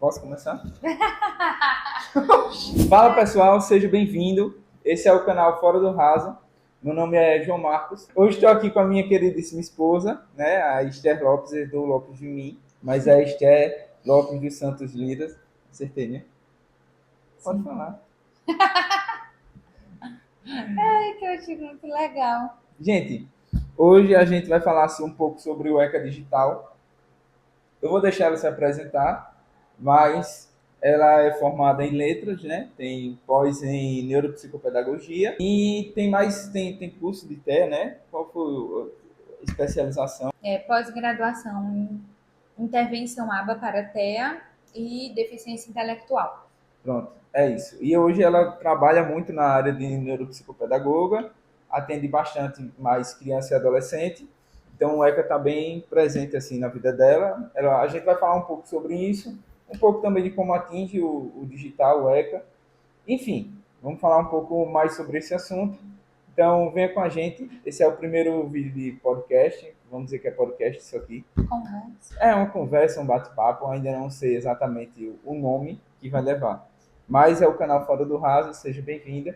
Posso começar? Fala pessoal, seja bem-vindo. Esse é o canal Fora do Raso. Meu nome é João Marcos. Hoje estou aqui com a minha queridíssima esposa, né? A Esther Lopes, herdou Lopes de mim, mas é a Esther Lopes dos Santos Liras. Acertei, né? Pode falar. Ai, que eu achei muito legal. Gente, hoje a gente vai falar assim, um pouco sobre o ECA Digital. Eu vou deixar ela se apresentar, mas ela é formada em letras, né? Tem pós em neuropsicopedagogia e tem curso de TE, né? Qual foi a especialização? Pós-graduação em intervenção ABA para TEA e deficiência intelectual. Pronto, é isso. E hoje ela trabalha muito na área de neuropsicopedagoga, atende bastante mais criança e adolescente. Então o ECA está bem presente assim na vida dela. A gente vai falar um pouco sobre isso, um pouco também de como atinge o digital, o ECA. Enfim, vamos falar um pouco mais sobre esse assunto. Então, venha com a gente. Esse é o primeiro vídeo de podcast. Vamos dizer que é podcast isso aqui. Conversa. É uma conversa, um bate-papo. Ainda não sei exatamente o nome que vai levar. Mas é o canal Fora do Raso. Seja bem-vinda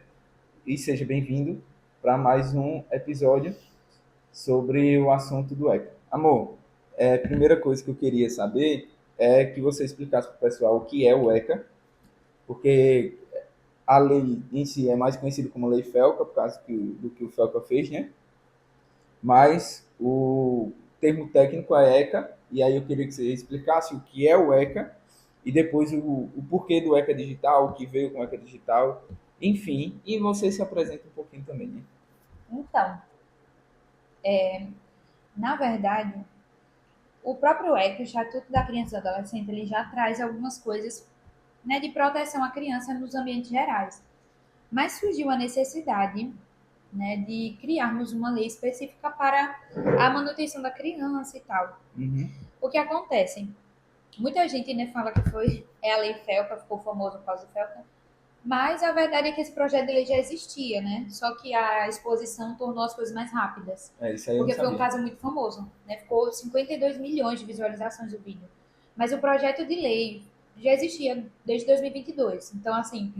e seja bem-vindo para mais um episódio sobre o assunto do ECA. Amor, a primeira coisa que eu queria saber é que você explicasse para o pessoal o que é o ECA, porque a lei em si é mais conhecida como Lei Felca, por causa do que o Felca fez, né? Mas o termo técnico é ECA, e aí eu queria que você explicasse o que é o ECA, e depois o porquê do ECA digital, o que veio com o ECA digital, enfim, e você se apresenta um pouquinho também, né? Então, na verdade, o próprio ECA, o Estatuto da Criança e do Adolescente, ele já traz algumas coisas, né, de proteção à criança nos ambientes gerais. Mas surgiu a necessidade, né, de criarmos uma lei específica para a manutenção da criança e tal. Uhum. O que acontece? Muita gente, né, fala que a lei Felca, ficou famoso por causa do Felca, mas a verdade é que esse projeto de lei já existia, né? Só que a exposição tornou as coisas mais rápidas. É, isso aí eu não Porque foi um sabia. caso muito famoso, né? Ficou 52 milhões de visualizações do vídeo. Mas o projeto de lei já existia desde 2022. Então, assim,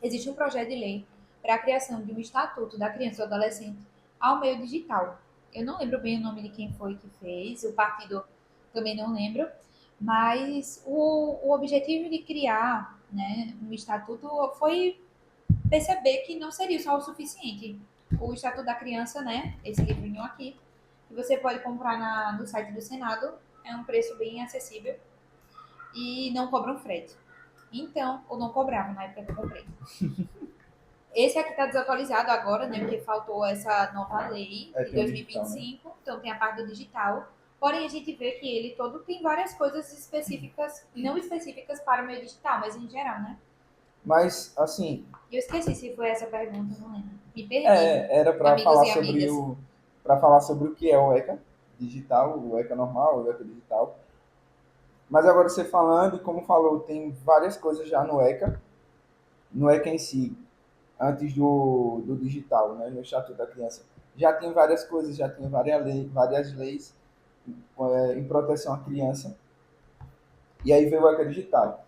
existe um projeto de lei para a criação de um estatuto da criança e do adolescente ao meio digital. Eu não lembro bem o nome de quem foi que fez, o partido também não lembro, mas o objetivo de criar, né, um estatuto foi perceber que não seria só o suficiente. O Estatuto da Criança, né, esse livrinho aqui, que você pode comprar no site do Senado, é um preço bem acessível e não cobra um frete. Então, ou não cobrava na época que eu comprei. Esse aqui está desatualizado agora, né? Porque faltou essa nova lei É, de tem um digital, né? 2025, então tem a parte do digital. Porém, a gente vê que ele todo tem várias coisas específicas, não específicas para o meio digital, mas em geral, né? Mas, assim, E eu esqueci se foi essa pergunta, não lembro. Me perdi, era amigos e amigas. para falar sobre o que é o ECA digital, o ECA normal, o ECA digital. Mas agora você falando, e como falou, tem várias coisas já no ECA, no ECA em si, antes do digital, né, no Estatuto da Criança. Já tem várias coisas, já tem várias leis em proteção à criança, e aí veio o ECA digital.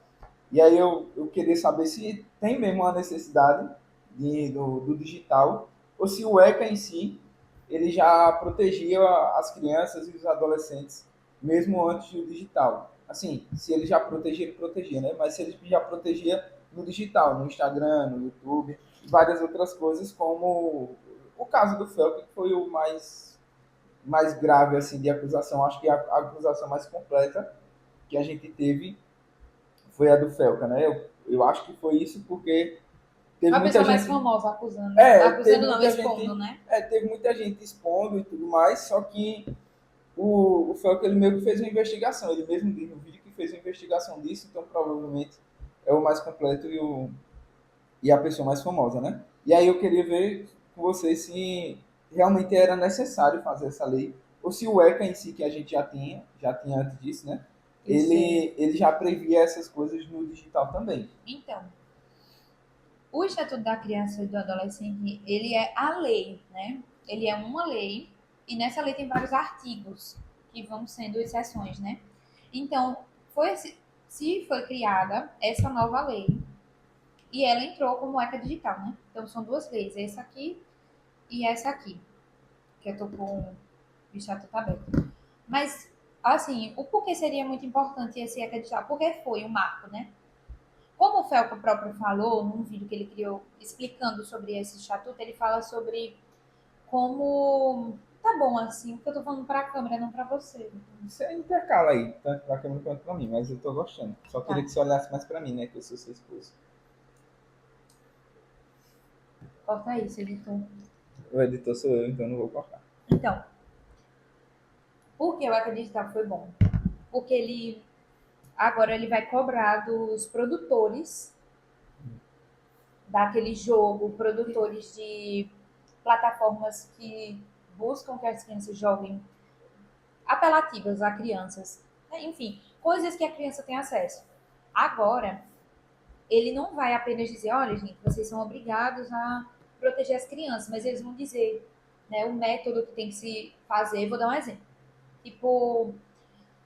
E aí eu queria saber se tem mesmo a necessidade do digital, ou se o ECA em si, ele já protegia as crianças e os adolescentes, mesmo antes do digital. Assim, se ele já protegia, ele protegia, né? Mas se ele já protegia no digital, no Instagram, no YouTube, e várias outras coisas, como o caso do Felp, que foi o mais grave assim, de acusação. Acho que a acusação mais completa que a gente teve foi a do Felca, né? Eu acho que foi isso porque teve A muita pessoa mais gente. famosa acusando. Teve Acusando não, muita expondo, gente. né? Teve muita gente expondo e tudo mais, só que o Felca ele meio que fez uma investigação. Ele mesmo diz no vídeo que fez uma investigação disso, então provavelmente é o mais completo e a pessoa mais famosa, né? E aí eu queria ver com você se realmente era necessário fazer essa lei, ou se o ECA em si, que a gente já tinha antes disso, né? Isso. Ele já previa essas coisas no digital também. Então, o Estatuto da Criança e do Adolescente, ele é a lei, né? Ele é uma lei e nessa lei tem vários artigos que vão sendo exceções, né? Então, foi se foi criada essa nova lei e ela entrou como ECA digital, né? Então são duas leis, essa aqui e essa aqui, que eu tô com o estatuto aberto. Mas, assim, o porquê seria muito importante esse ECA digital? Porque foi um marco, né? Como o Felco próprio falou num vídeo que ele criou explicando sobre esse estatuto, ele fala sobre como tá bom assim, porque eu tô falando pra câmera, não pra você. Você intercala aí, tanto pra câmera quanto pra mim, mas eu tô gostando. Só queria Tá, que você olhasse mais pra mim, né? Que eu sou seu esposo. corta isso, editor. O editor sou eu, então não vou cortar. Então, por que o ECA digital foi bom? Porque ele agora ele vai cobrar dos produtores daquele jogo, produtores de plataformas que buscam que as crianças joguem apelativas a crianças, né? Enfim, coisas que a criança tem acesso. Agora, ele não vai apenas dizer, olha, gente, vocês são obrigados a proteger as crianças, mas eles vão dizer, né, o método que tem que se fazer. Vou dar um exemplo. Tipo,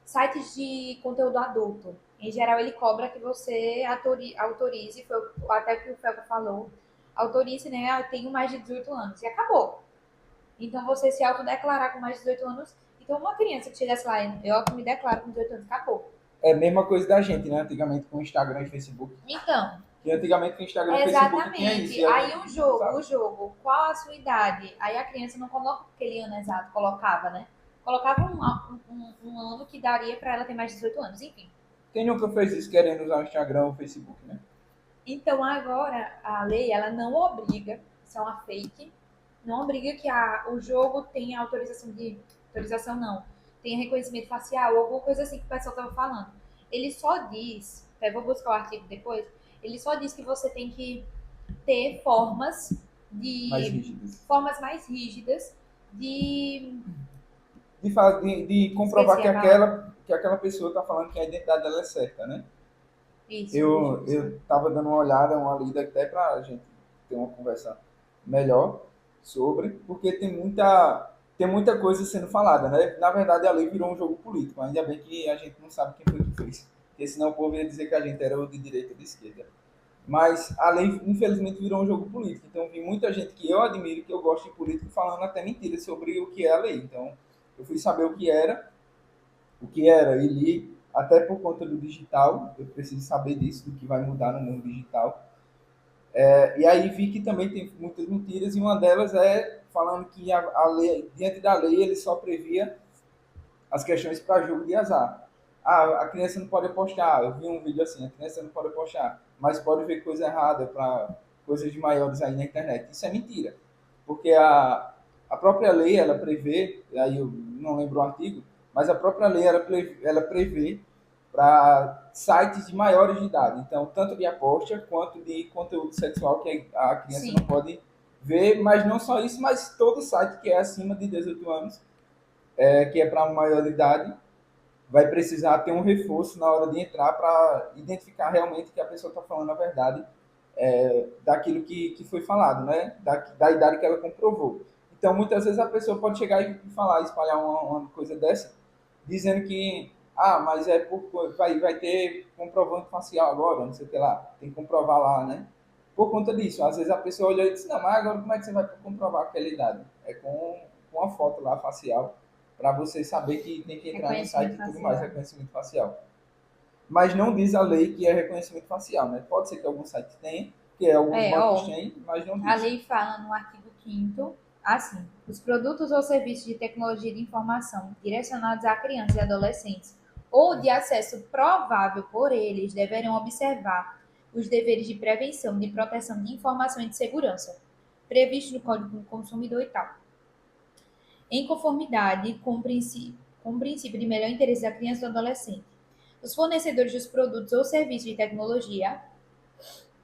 sites de conteúdo adulto. Em geral, ele cobra que você autorize, foi até o que o Felco falou, autorize, né? Eu tenho mais de 18 anos. E acabou. Então, você se autodeclarar com mais de 18 anos. Então, uma criança que chegasse lá, eu me declaro com 18 anos, acabou. É a mesma coisa da gente, né? Antigamente com o Instagram e Facebook. Então, E antigamente com o Instagram e Facebook tinha isso. exatamente. E a Aí gente um não jogo, sabe. o jogo, qual a sua idade? Aí a criança não coloca aquele ano exato, colocava, né? Colocava um ano que daria para ela ter mais de 18 anos, enfim. Quem nunca fez isso querendo usar o Instagram ou o Facebook, né? Então agora a lei ela não obriga, isso é uma fake, não obriga que o jogo tenha autorização não, tenha reconhecimento facial ou alguma coisa assim que o pessoal estava falando. Ele só diz, até vou buscar o artigo depois, ele só diz que você tem que ter Mais de rígidas. formas mais rígidas de De comprovar esqueci a palavra. que aquela pessoa está falando que a identidade dela é certa, né? Isso, deixa eu buscar. Eu estava dando uma olhada, uma lida até para a gente ter uma conversa melhor sobre, porque tem muita coisa sendo falada, né? Na verdade, a lei virou um jogo político, ainda bem que a gente não sabe quem foi que fez, porque senão o povo ia dizer que a gente era o de direita ou de esquerda. Mas a lei, infelizmente, virou um jogo político. Então, vi muita gente que eu admiro, que eu gosto de político, falando até mentiras sobre o que é a lei. Então, eu fui saber o que era e li, até por conta do digital, eu preciso saber disso, do que vai mudar no mundo digital. E aí vi que também tem muitas mentiras, e uma delas é falando que a lei, diante da lei, ele só previa as questões para jogo de azar. Ah, a criança não pode apostar. Eu vi um vídeo assim, a criança não pode apostar, mas pode ver coisa errada para coisas de maiores aí na internet. Isso é mentira, porque a própria lei ela prevê, aí eu não lembro o artigo, mas a própria lei ela prevê para sites de maiores de idade, então tanto de aposta quanto de conteúdo sexual que a criança Sim, não pode ver, mas não só isso, mas todo site que é acima de 18 anos que é para maioridade, vai precisar ter um reforço na hora de entrar para identificar realmente que a pessoa está falando a verdade daquilo que foi falado, né? Da idade que ela comprovou. Então, muitas vezes a pessoa pode chegar e falar, espalhar uma coisa dessa, dizendo que, mas vai ter comprovante facial agora, não sei o que lá, tem que comprovar lá, né? Por conta disso, às vezes a pessoa olha e diz, não, mas agora como é que você vai comprovar aquela idade? É com a foto lá facial, para você saber que tem que entrar no site reconhecimento e tudo mais, facial. reconhecimento facial. Mas não diz a lei que é reconhecimento facial, né? Pode ser que algum site tenha, que alguns É, bancos ó, têm, mas não a diz. lei fala no artigo 5º, assim, os produtos ou serviços de tecnologia de informação direcionados a crianças e adolescentes ou de acesso provável por eles deverão observar os deveres de prevenção, de proteção de informação e de segurança, previstos no Código do Consumidor e tal, em conformidade com o princípio de melhor interesse da criança e do adolescente. Os fornecedores dos produtos ou serviços de tecnologia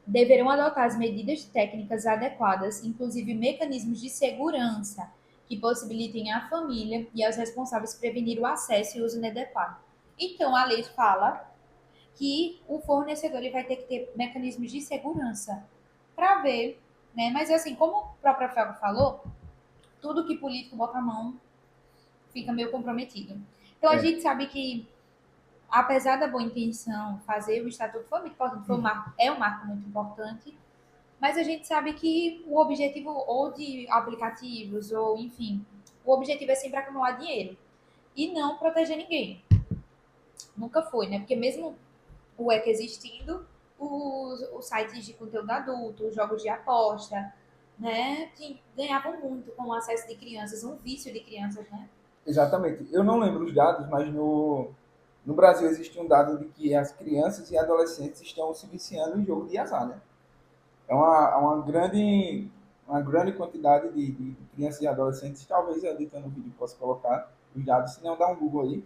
deverão adotar as medidas técnicas adequadas, inclusive mecanismos de segurança que possibilitem à família e aos responsáveis prevenir o acesso e uso inadequado. Então, a lei fala que o fornecedor ele vai ter que ter mecanismos de segurança para ver, né? Mas assim, como o próprio Rafael falou, tudo que político bota a mão fica meio comprometido. Então, a É. gente sabe que apesar da boa intenção, fazer o estatuto foi muito importante, é um marco muito importante, mas a gente sabe que o objetivo ou de aplicativos, ou enfim, o objetivo é sempre acumular dinheiro e não proteger ninguém. Nunca foi, né? Porque mesmo o ECA existindo, os sites de conteúdo adulto, os jogos de aposta, né, que ganhavam muito com o acesso de crianças, um vício de crianças, né? Exatamente. Eu não lembro os dados, mas no Brasil existe um dado de que as crianças e adolescentes estão se viciando em jogo de azar, né? É uma grande quantidade de crianças e adolescentes. Talvez eu editando o vídeo possa colocar os dados, se não dá um Google aí,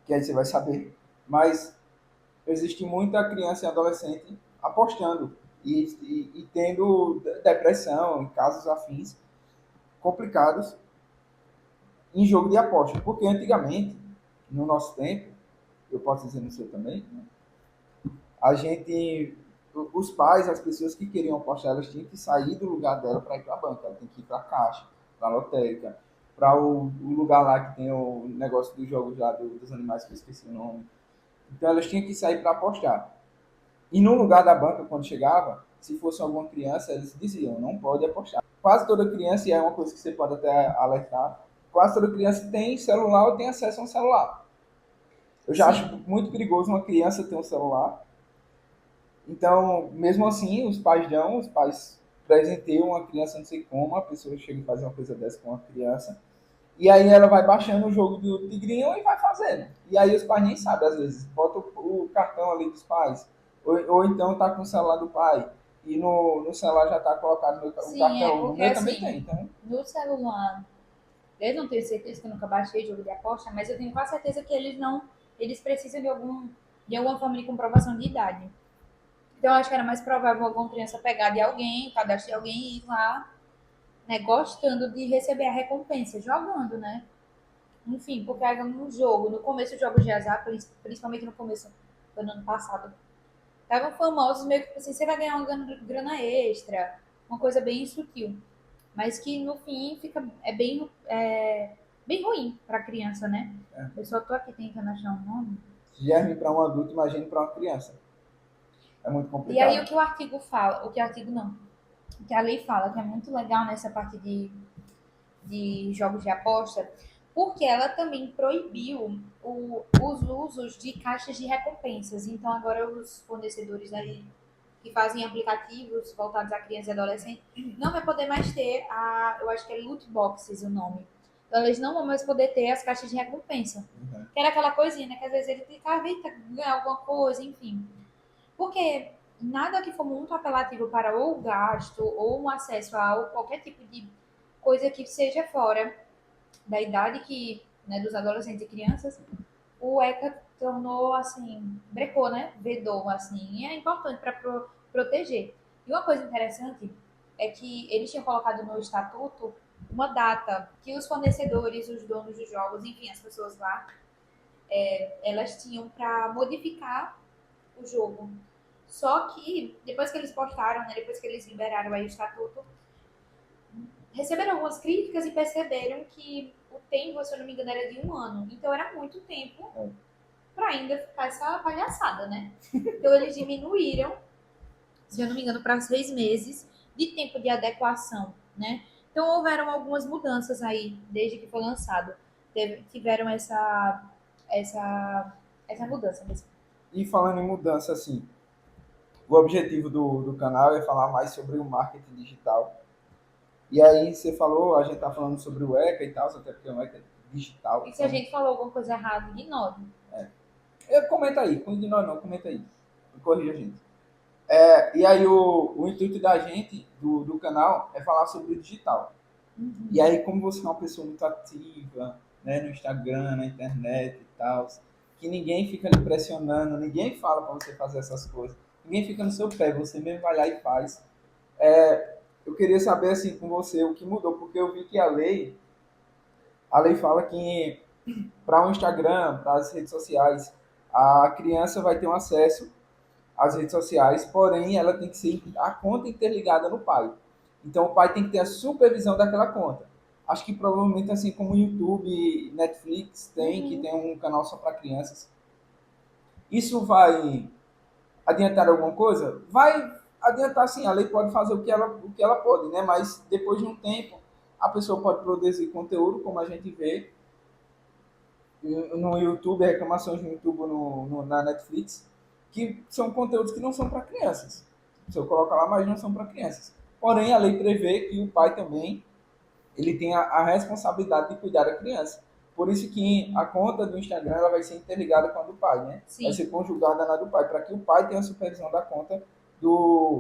que aí você vai saber. Mas existe muita criança e adolescente apostando e tendo depressão, casos afins complicados em jogo de aposta. Porque antigamente, no nosso tempo, eu posso dizer no seu também, né? A gente, os pais, as pessoas que queriam apostar, elas tinham que sair do lugar dela para ir para a banca, ela tem que ir para a caixa, para a lotérica, para o lugar lá que tem o negócio dos jogos lá dos animais que eu esqueci o nome. Então elas tinham que sair para apostar. E no lugar da banca, quando chegava, se fosse alguma criança, eles diziam, não pode apostar. Quase toda criança, e é uma coisa que você pode até alertar, quase toda criança tem celular ou tem acesso a um celular. Eu já acho Sim, muito perigoso uma criança ter um celular. Então, mesmo assim, os pais presenteiam uma criança, não sei como, a pessoa chega e faz uma coisa dessa com uma criança, e aí ela vai baixando o jogo do Tigrinho e vai fazendo. E aí os pais nem sabem, às vezes, bota o cartão ali dos pais, ou então tá com o celular do pai, e no celular já tá colocado o sim, é cartão. No porque meu também tem, assim, então, no celular, eu não tenho certeza que eu nunca baixei jogo de aposta, mas eu tenho quase certeza que eles precisam de alguma forma de comprovação de idade. Então, eu acho que era mais provável alguma criança pegar de alguém, cadastrar alguém e ir lá, né, gostando de receber a recompensa, jogando, né? Enfim, porque era no jogo, no começo dos jogos de azar, principalmente no começo do ano passado, estavam famosos meio que tipo assim, você vai ganhar uma grana extra, uma coisa bem sutil, mas que no fim bem ruim para a criança, né? é. Eu só tô aqui tentando achar um nome. Germe para um adulto, imagine para uma criança. É muito E aí o complicado. que o artigo fala, o que o artigo não, o que a lei fala, que é muito legal nessa parte de jogos de aposta, porque ela também proibiu os usos de caixas de recompensas. Então, agora os fornecedores aí que fazem aplicativos voltados a crianças e adolescentes não vai poder mais ter eu acho que é loot boxes o nome. Então, eles não vão mais poder ter as caixas de recompensa. Uhum. Que era aquela coisinha, né? Que às vezes ele ficava, eita, ganhar alguma coisa, enfim. Porque nada que for muito apelativo para ou o gasto ou um acesso a qualquer tipo de coisa que seja fora da idade que, né, dos adolescentes e crianças, o ECA tornou assim, brecou, né? Vedou assim, e é importante para proteger. E uma coisa interessante é que eles tinham colocado no estatuto uma data que os fornecedores, os donos dos jogos, enfim, as pessoas lá, elas tinham para modificar o jogo. Só que depois que eles postaram, né, depois que eles liberaram aí o estatuto, receberam algumas críticas e perceberam que o tempo, se eu não me engano, era de um ano. Então era muito tempo É. para ainda ficar essa palhaçada, né? Então eles diminuíram, se eu não me engano, para 6 meses de tempo de adequação, né? Então houveram algumas mudanças aí desde que foi lançado. Tiveram essa, essa mudança mesmo. E falando em mudança, assim, o objetivo do canal é falar mais sobre o marketing digital. E aí você falou, a gente tá falando sobre o ECA e tal, até porque é um ECA digital. E se a Então, gente falou alguma coisa errada, ignore. comenta aí, não ignora não, comenta aí. Corrija a gente. E aí o intuito da gente, do canal, é falar sobre o digital. E aí, como você é uma pessoa muito ativa, né, no Instagram, na internet e tal, que ninguém fica lhe pressionando, ninguém fala para você fazer essas coisas, ninguém fica no seu pé, você mesmo vai lá e faz. Eu queria saber assim com você o que mudou, porque eu vi que a lei fala que para o Instagram, para as redes sociais, a criança vai ter um acesso às redes sociais, porém ela tem que ser a conta interligada no pai. Então o pai tem que ter a supervisão daquela conta. Acho que provavelmente assim como o YouTube, Netflix tem, que Uhum. tem um canal só para crianças. Isso vai adiantar alguma coisa? Vai adiantar sim, a lei pode fazer o que ela pode, né? Mas depois de um tempo, a pessoa pode produzir conteúdo, como a gente vê no YouTube, reclamações no YouTube, na Netflix, que são conteúdos que não são para crianças. Se eu colocar lá, mas não são para crianças. Porém, a lei prevê que o pai também ele tem a responsabilidade de cuidar da criança. Por isso que a conta do Instagram ela vai ser interligada com a do pai, né? Vai ser Sim. conjugada na do pai, para que o pai tenha a supervisão da conta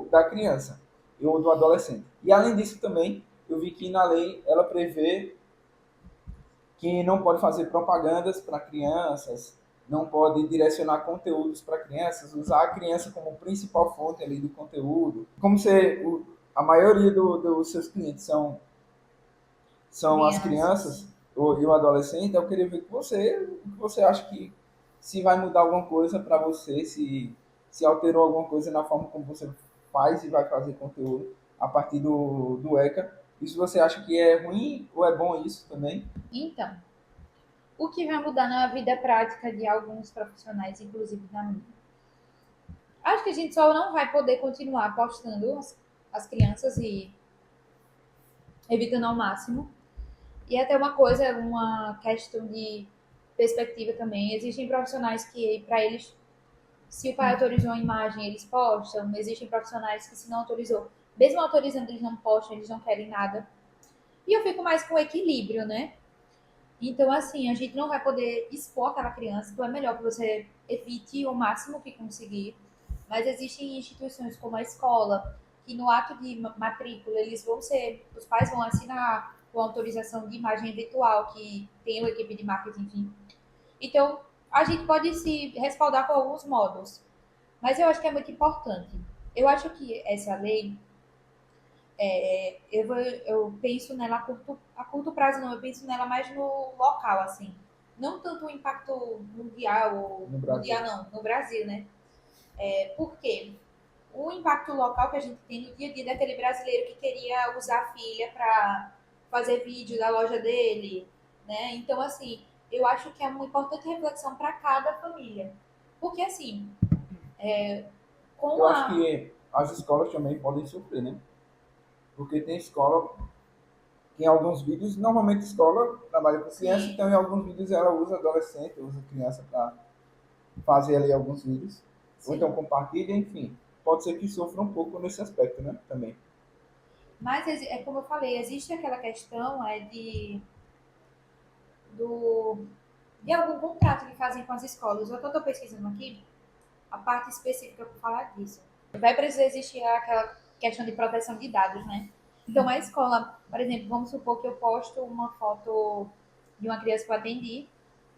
da criança ou do adolescente. E além disso também, eu vi que na lei ela prevê que não pode fazer propagandas para crianças, não pode direcionar conteúdos para crianças, usar a criança como principal fonte ali do conteúdo. Como a maioria dos seus clientes são as Crianças. crianças e o adolescente, eu queria ver com você o que você acha que se vai mudar alguma coisa para você, se alterou alguma coisa na forma como você faz e vai fazer conteúdo a partir do ECA. E se você acha que é ruim ou é bom isso também? Então, o que vai mudar na vida prática de alguns profissionais, inclusive da minha? Acho que a gente só não vai poder continuar postando as crianças e evitando ao máximo. E até uma coisa, uma questão de perspectiva também. Existem profissionais que, para eles, se o pai autorizou a imagem, eles postam. Existem profissionais que, se não autorizou, mesmo autorizando, eles não postam, eles não querem nada. E eu fico mais com equilíbrio, né? Então, assim, a gente não vai poder expor aquela criança, então é melhor que você evite o máximo que conseguir. Mas existem instituições como a escola, que no ato de matrícula, eles vão ser, os pais vão assinar com autorização de imagem virtual, que tem uma equipe de marketing, enfim. Então, a gente pode se respaldar com alguns modos, mas eu acho que é muito importante. Eu acho que essa lei, eu penso nela a curto prazo, não, eu penso nela mais no local, assim. Não tanto o impacto mundial, ou No mundial Brasil. não, no Brasil, né? Por quê? O impacto local que a gente tem no dia a dia daquele brasileiro que queria usar a filha para fazer vídeo da loja dele, né? Então, assim, eu acho que é uma importante reflexão para cada família. Porque, assim, com Eu acho a. que as escolas também podem sofrer, né? Porque tem escola que em alguns vídeos, normalmente escola trabalha com criança, Sim, então em alguns vídeos ela usa adolescente, usa criança para fazer ali alguns vídeos, ou então sim. compartilha, enfim. Pode ser que sofra um pouco nesse aspecto, né? Também. Mas é como eu falei, existe aquela questão do, de algum contrato que fazem com as escolas. Eu estou pesquisando aqui a parte específica para falar disso. Vai precisar existir aquela questão de proteção de dados, né? Então, a escola, por exemplo, vamos supor que eu posto uma foto de uma criança que eu atendi,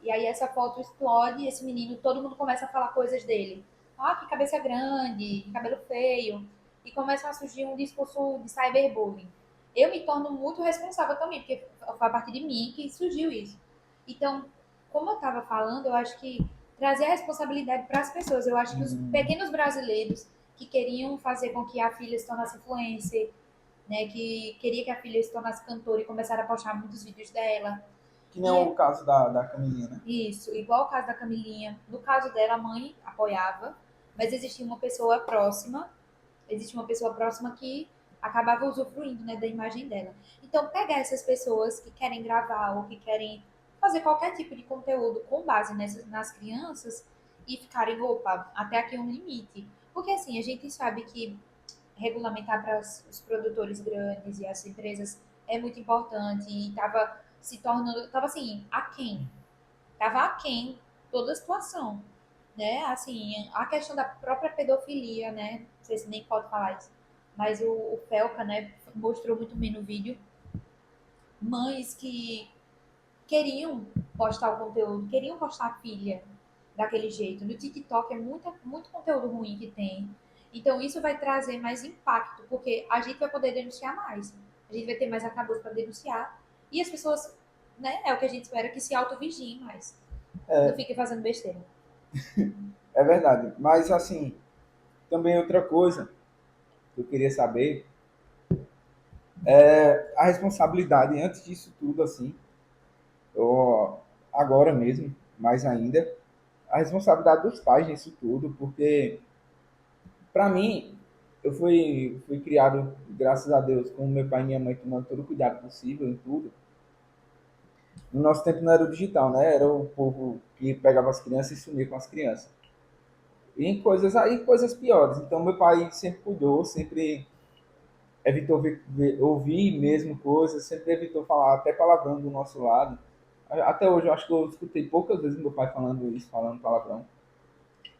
e aí essa foto explode, e esse menino, todo mundo começa a falar coisas dele. Ah, que cabeça grande, que cabelo feio, e começa a surgir um discurso de cyberbullying. Eu me torno muito responsável também, porque foi a partir de mim que surgiu isso. Então, como eu estava falando, eu acho que trazer a responsabilidade para as pessoas. Eu acho que os pequenos brasileiros que queriam fazer com que a filha se tornasse influencer, né, que queria que a filha se tornasse cantora e começaram a postar muitos vídeos dela. Que nem E o caso da Camilinha, né? isso, igual o caso da Camilinha. No caso dela, a mãe apoiava, mas existia uma pessoa próxima que acabava usufruindo, né, da imagem dela. Então, pegar essas pessoas que querem gravar ou que querem fazer qualquer tipo de conteúdo com base nas crianças e ficarem, opa, até aqui um limite. Porque assim, a gente sabe que regulamentar para os produtores grandes e as empresas é muito importante e estava se tornando, estava assim, aquém, estava aquém toda a situação, né? Assim, a questão da própria pedofilia, né? Não sei se nem pode falar isso, mas o Felca, né, mostrou muito bem no vídeo mães que queriam postar o conteúdo, queriam postar a filha daquele jeito. No TikTok é muito conteúdo ruim que tem. Então isso vai trazer mais impacto, porque a gente vai poder denunciar mais. A gente vai ter mais arcabouço para denunciar. E as pessoas, né, é o que a gente espera que se auto-vigiem mais. Não fiquem fazendo besteira. É verdade. Mas, assim, também outra coisa que eu queria saber é a responsabilidade antes disso tudo, assim, ou agora mesmo, mais ainda. a responsabilidade dos pais nisso tudo, porque para mim, eu fui criado, graças a Deus, com meu pai e minha mãe tomando todo o cuidado possível em tudo. No nosso tempo não era o digital, né? Era o povo que pegava as crianças e sumia com as crianças. E em coisas aí, coisas piores. Então meu pai sempre cuidou, sempre evitou ouvir mesmo coisas, sempre evitou falar até palavrão do nosso lado. Até hoje eu acho que eu escutei poucas vezes meu pai falando isso, falando palavrão.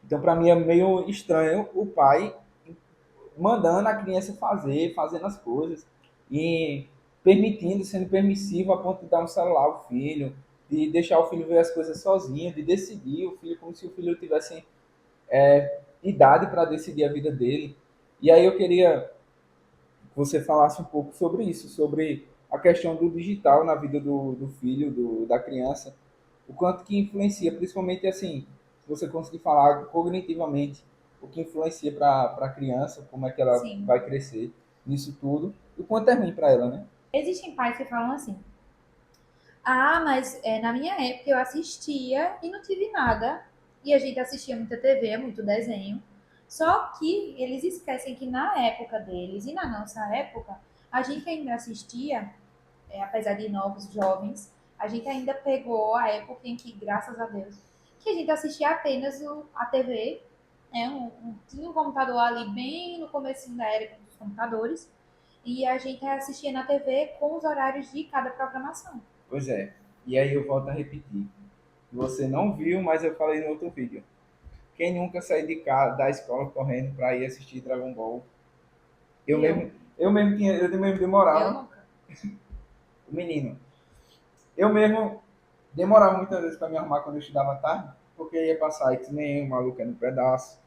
Então para mim é meio estranho o pai mandando a criança fazer, fazendo as coisas e permitindo, sendo permissivo a ponto de dar um celular ao filho, de deixar o filho ver as coisas sozinho, de decidir o filho como se o filho tivesse idade para decidir a vida dele. E aí eu queria que você falasse um pouco sobre isso, sobre a questão do digital na vida do filho, da criança, o quanto que influencia, principalmente assim, se você conseguir falar cognitivamente, o que influencia para a criança, como é que ela Sim. vai crescer nisso tudo, e o quanto é ruim para ela, né? Existem pais que falam assim: ah, mas na minha época eu assistia e não tive nada. E a gente assistia muita TV, muito desenho. Só que eles esquecem que na época deles e na nossa época, a gente ainda assistia, apesar de novos, jovens, a gente ainda pegou a época em que, graças a Deus, que a gente assistia apenas a TV, tinha um computador ali bem no começo da era dos computadores, e a gente assistia na TV com os horários de cada programação. Pois é. E aí eu volto a repetir. Você não viu, mas eu falei no outro vídeo. Quem nunca saiu de casa, da escola correndo para ir assistir Dragon Ball? Eu Eu, mesmo, eu mesmo eu demorava, nunca. o menino. Eu mesmo demorava muitas vezes para me arrumar quando eu estudava tarde, porque ia passar X-Men, o Maluco é no Pedaço.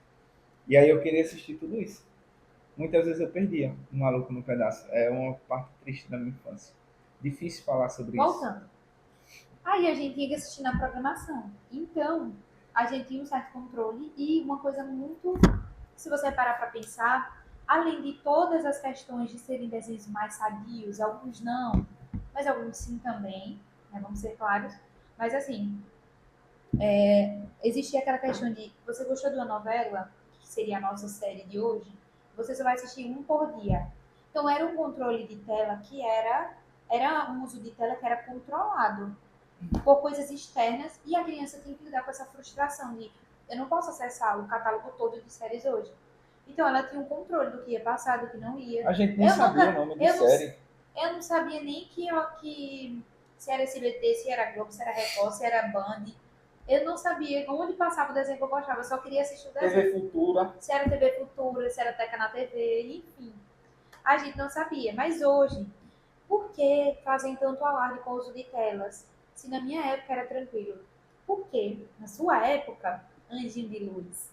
E aí eu queria assistir tudo isso. Muitas vezes eu perdia o Maluco no Pedaço. É uma parte triste da minha infância. Difícil falar sobre isso. Voltando. Aí a gente tinha que assistir na programação. Então, a gente tinha um certo controle e uma coisa muito, se você parar para pensar, além de todas as questões de serem desenhos mais sadios, alguns não, mas alguns sim também, né, vamos ser claros. Mas assim, existia aquela questão de você gostou de uma novela, que seria a nossa série de hoje, você só vai assistir um por dia. Então era um controle de tela que era um uso de tela que era controlado por coisas externas e a criança tem que lidar com essa frustração de eu não posso acessar o catálogo todo de séries hoje. Então ela tinha um controle do que ia passar, do que não ia. A gente nem Eu sabia o nunca, nome de série. eu não sabia nem que se era SBT, se era Globo, se era Record, se era Band. Eu não sabia onde passava o desenho que eu gostava, eu só queria assistir o TV desenho. Futura. Se era TV Cultura, se era Teca na TV, enfim. A gente não sabia. Mas hoje, por que fazem tanto alarde com o uso de telas? Se na minha época era tranquilo. Por quê? Na sua época, anjinho de luz,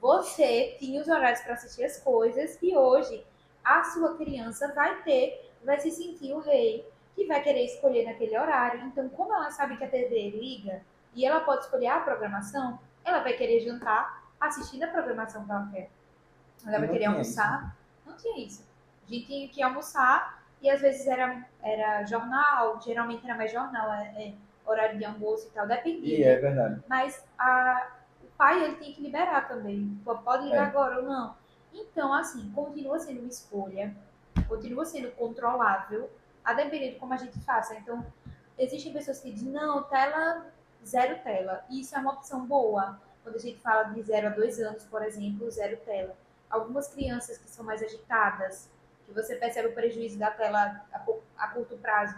você tinha os horários para assistir as coisas e hoje a sua criança vai se sentir o rei que vai querer escolher naquele horário. Então, como ela sabe que a TV liga e ela pode escolher a programação, ela vai querer jantar assistindo a programação que ela quer. Ela E vai não querer tinha isso. almoçar. Não tinha isso. A gente tinha que almoçar e às vezes era jornal, geralmente era mais jornal, horário de almoço e tal, dependia, E é né? verdade. Mas o pai ele tinha que liberar também. Pode ligar É. agora ou não. Então, assim, continua sendo uma escolha, continua sendo controlável, a depender de como a gente faça. Então, existem pessoas que dizem, não, tela, zero tela. E isso é uma opção boa. Quando a gente fala de 0 a 2 anos, por exemplo, zero tela. Algumas crianças que são mais agitadas, que você percebe o prejuízo da tela a curto prazo,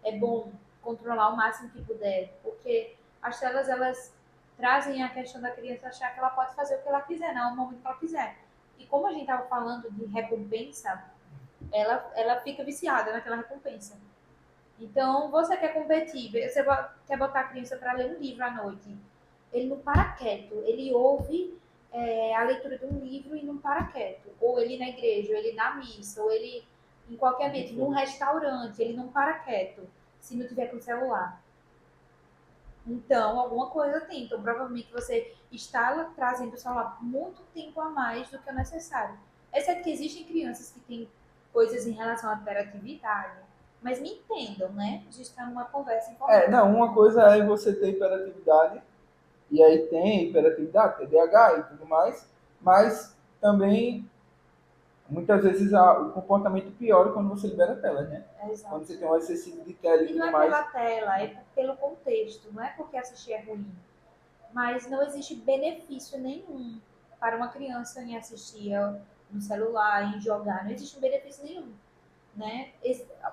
é bom controlar o máximo que puder, porque as telas, elas trazem a questão da criança achar que ela pode fazer o que ela quiser, no momento que ela quiser. E como a gente estava falando de recompensa, ela fica viciada naquela recompensa. Então, você quer competir, você quer botar a criança para ler um livro à noite. Ele não para quieto, ele ouve a leitura de um livro e não para quieto. Ou ele na igreja, ou ele na missa, ou ele em qualquer O que ambiente, num for. restaurante, ele não para quieto se não tiver com o celular. Então, alguma coisa tem. Então, provavelmente você está trazendo o celular muito tempo a mais do que o necessário. Exceto que existem crianças que têm coisas em relação à hiperatividade. Mas me entendam, né? A gente está numa conversa É, informal. não, uma coisa é você ter hiperatividade e aí tem hiperatividade, TDAH e tudo mais, mas também muitas vezes o comportamento piora quando você libera a tela, né? Quando você Exato. tem um excessivo de tela e E não tudo é mais. pela tela, é pelo contexto, não é porque assistir é ruim. Mas não existe benefício nenhum para uma criança em assistir no celular, em jogar, não existe um benefício nenhum, né?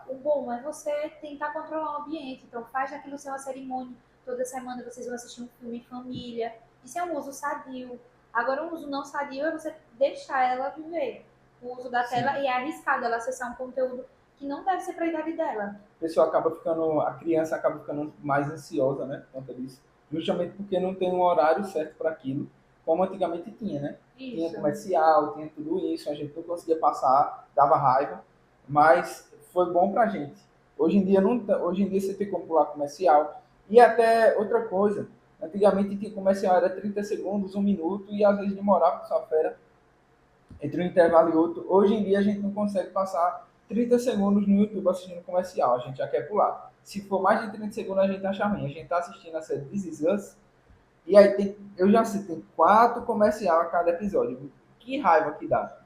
O bom é você tentar controlar o ambiente, então faz daquilo ser uma cerimônia, toda semana vocês vão assistir um filme em família, isso é um uso sadio. Agora, um uso não sadio é você deixar ela viver o uso da tela Sim. e é arriscado ela acessar um conteúdo que não deve ser para a idade dela. A criança acaba ficando mais ansiosa, né? Por conta disso. Justamente porque não tem um horário certo para aquilo, como antigamente tinha, né? Tinha Isso. comercial, tinha tudo isso, a gente não conseguia passar, dava raiva, mas foi bom pra gente. Hoje em dia não, hoje em dia você tem como pular comercial. E até outra coisa, antigamente tinha comercial, era 30 segundos, um minuto, e às vezes demorava para sua fera entre um intervalo e outro. Hoje em dia a gente não consegue passar 30 segundos no YouTube assistindo comercial, a gente já quer pular. Se for mais de 30 segundos, a gente acha ruim. A gente tá assistindo a série This Is Us, e aí tem, eu já sei, tem 4 comercial a cada episódio. Que raiva que dá.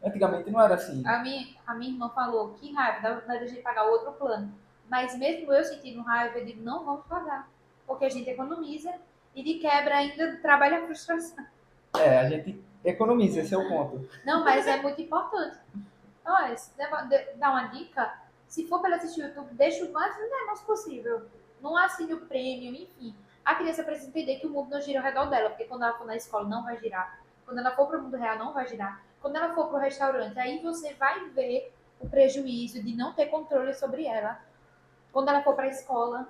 Antigamente não era assim. A minha irmã falou que raiva, dá da gente pagar outro plano. Mas mesmo eu sentindo raiva, eu digo, não vamos pagar. Porque a gente economiza e de quebra ainda trabalha a frustração. É, a gente economiza, esse é o ponto. Não, mas é muito importante. Olha, se dá uma dica, se for para assistir o YouTube, deixa o mais menos possível. Não assine o prêmio, enfim. A criança precisa entender que o mundo não gira ao redor dela, porque quando ela for na escola não vai girar. Quando ela for para o mundo real não vai girar. Quando ela for para o restaurante, aí você vai ver o prejuízo de não ter controle sobre ela. Quando ela for para a escola.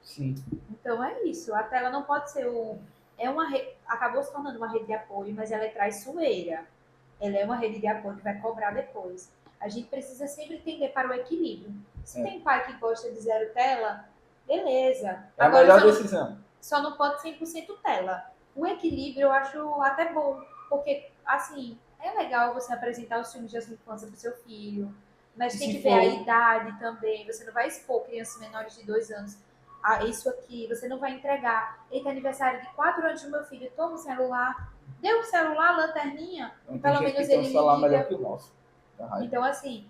Sim. Então é isso. A tela não pode ser o. É uma acabou se tornando uma rede de apoio, mas ela é traiçoeira. Ela é uma rede de apoio que vai cobrar depois. A gente precisa sempre tender para o equilíbrio. Se É, tem pai que gosta de zero tela, beleza. é a Agora melhor decisão. só não pode 100% tela. O equilíbrio eu acho até bom, porque assim, é legal você apresentar os filmes de sua infância para o seu filho, E mas tem se que ver a for, idade também. Você não vai expor crianças menores de 2 anos a isso aqui, você não vai entregar. Eita, aniversário de 4 anos do meu filho, toma o celular, dê o celular, lanterninha, e não tem pelo gente que menos tem um ele me celular melhor liga. que o nosso. Da raiva. Então, assim,